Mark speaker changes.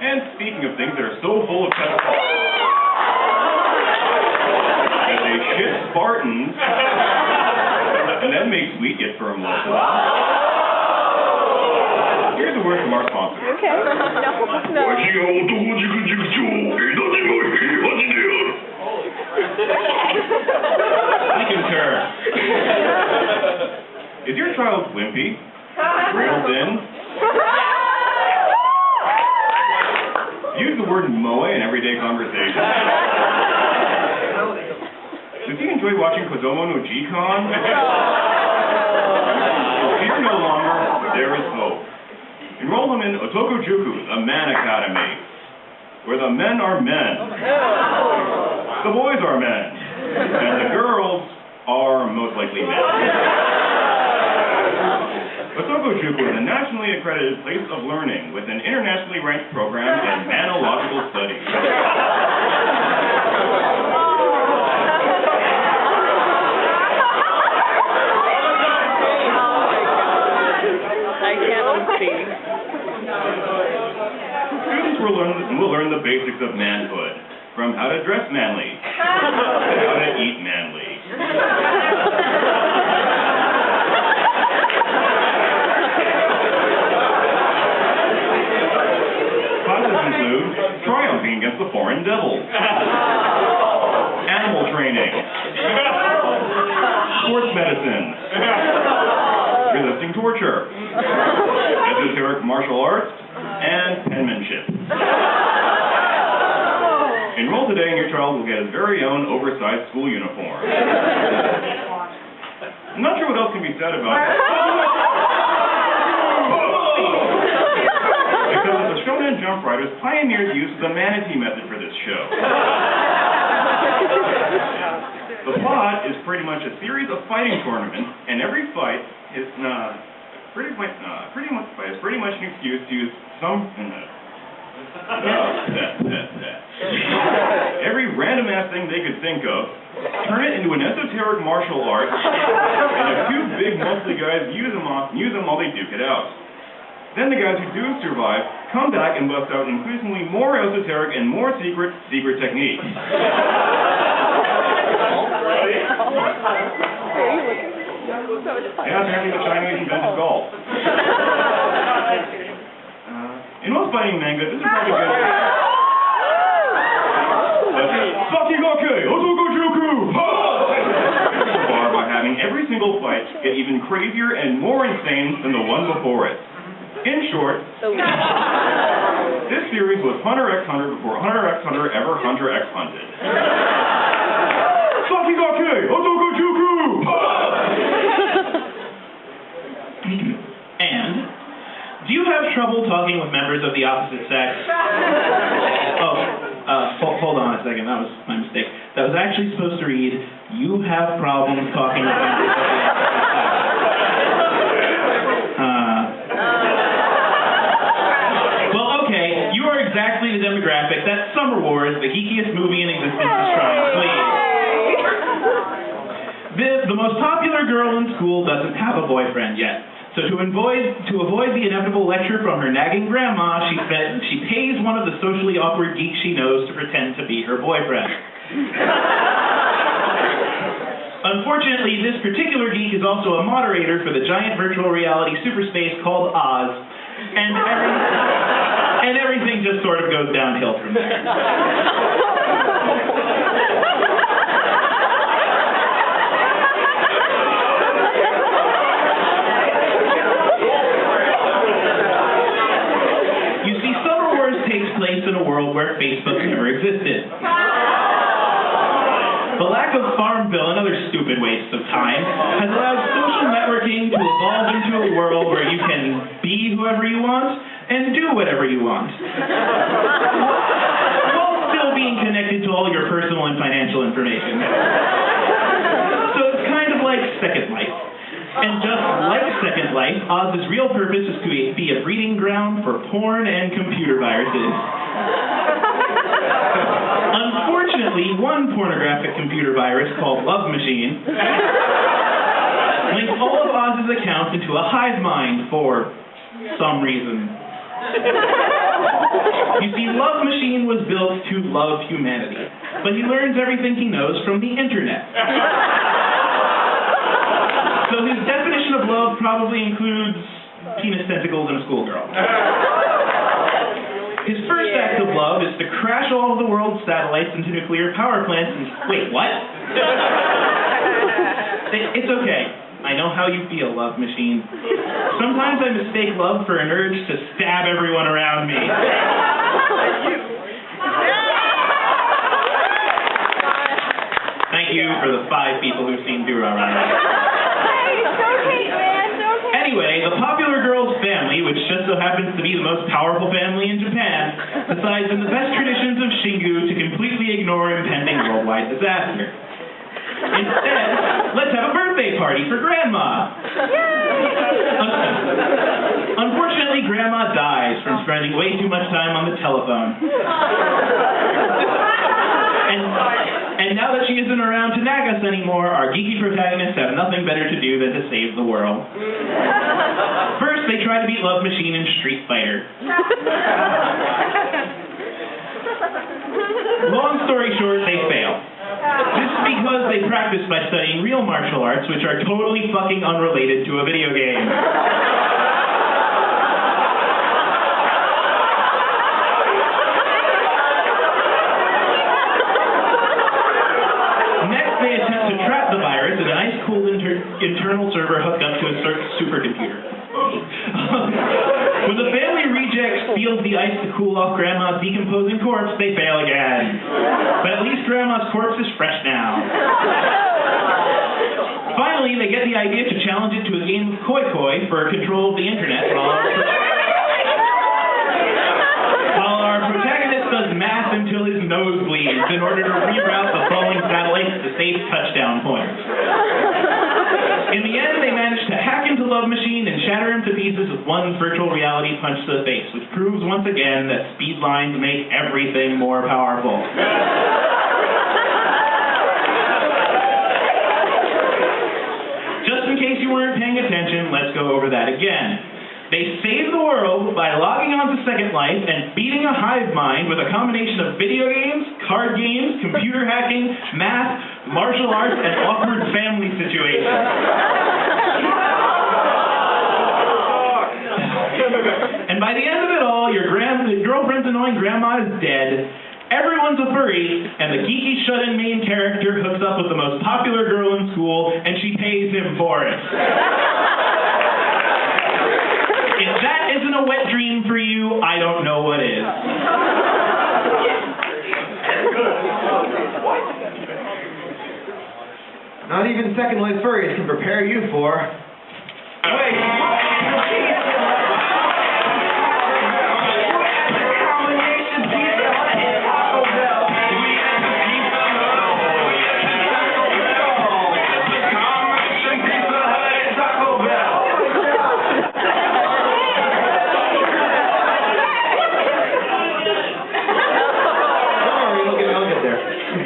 Speaker 1: And speaking of things that are so full of chemicals, that they shit Spartans, and then make sweet yet firm love. Here's a word from our sponsor.
Speaker 2: Okay. No.
Speaker 1: I concur. Is your child wimpy? Real thin? Use the word moe in everyday conversation. Does he enjoy watching Kodomo no G-Con? Fear no longer, there is hope. Enroll him in Otokojuku, the Man Academy, where the men are men, the boys are men, and the girls are most likely men. Otokojuku is a nationally accredited place of learning with an internationally ranked program in manological studies.
Speaker 2: I can't unsee.
Speaker 1: Students will learn the basics of manhood, from how to dress manly to how to eat manly. Classes include triumphing against the foreign devil, animal training, sports medicine, resisting torture, esoteric martial arts, and penmanship. Enroll today and your child will get his very own oversized school uniform. I'm not sure what else can be said about it. Because the Shonen Jump writers pioneered the use of the manatee method for this show. The plot is pretty much a series of fighting tournaments, and every fight is pretty much an excuse to use some every random ass thing they could think of, turn it into an esoteric martial art, and a few big muscly guys use them while they duke it out. Then the guys who do survive come back and bust out increasingly more esoteric and more secret techniques. Yeah, apparently the Chinese invented golf. In most fighting manga, this is probably good. Sakigake, Otokojuku! So far, by having every single fight get even crazier and more insane than the one before it. In short, this series was Hunter x Hunter before Hunter x Hunter ever Hunter x Hunted. Sakigake, Otokojuku!
Speaker 3: And, do you have trouble talking with members of the opposite sex? Hold on a second, that was my mistake. That was actually supposed to read, you have problems talking with members of the opposite sex. Well, okay, you are exactly the demographic that Summer Wars, the geekiest movie in existence, is trying to please. The most popular girl in school doesn't have a boyfriend yet. So to avoid the inevitable lecture from her nagging grandma, she pays one of the socially awkward geeks she knows to pretend to be her boyfriend. Unfortunately, this particular geek is also a moderator for the giant virtual reality superspace called Oz, and everything just sort of goes downhill from there. In a world where Facebook never existed. The lack of Farmville and other stupid wastes of time has allowed social networking to evolve into a world where you can be whoever you want and do whatever you want, while still being connected to all your personal and financial information. So it's kind of like Second Life. And just like Second Life, Oz's real purpose is to be a breeding ground for porn and computer viruses. Unfortunately, one pornographic computer virus called Love Machine linked all of Oz's accounts into a hive mind for some reason. You see, Love Machine was built to love humanity, but he learns everything he knows from the internet. So his definition of love probably includes penis tentacles and a schoolgirl. His first act of love is to crash all of the world's satellites into nuclear power plants and... Wait, what? It's okay. I know how you feel, Love Machine. Sometimes I mistake love for an urge to stab everyone around me. Thank you for the 5 people who've seen Durarara. Anyway, the popular girl's family, which just so happens to be the most powerful family in Japan, decides in the best traditions of Shingu to completely ignore impending worldwide disaster. Instead, let's have a birthday party for Grandma. Unfortunately, Grandma dies from spending way too much time on the telephone. And now that she isn't around to nag us anymore, our geeky protagonists have nothing better to do than to save the world. First, they try to beat Love Machine in Street Fighter. Long story short, they fail. This is because they practice by studying real martial arts, which are totally fucking unrelated to a video game. Next, they attempt to trap the virus in an ice-cooled internal server hooked up to a supercomputer. When the family reject steals the ice to cool off Grandma's decomposing corpse, they fail again. But at least Grandma's corpse is fresh now. Finally, they get the idea to challenge it to a game of koi-koi for control of the internet while our protagonist does math until his nose bleeds in order to reroute the falling satellites to safe touchdown points. In the end, they manage to hack into Love Machine and shatter him to pieces with one virtual reality punch to the face, which proves once again that speed lines make everything more powerful. Just in case you weren't paying attention, let's go over that again. They save the world by logging on to Second Life and beating a hive mind with a combination of video games, card games, computer hacking, math, martial arts, and awkward family situations. And by the end of it all, your girlfriend's annoying grandma is dead, everyone's a furry, and the geeky shut-in main character hooks up with the most popular girl in school, and she pays him for it. If that isn't a wet dream for you, I don't know what is.
Speaker 4: Not even Second Life furries can prepare you for... Wait!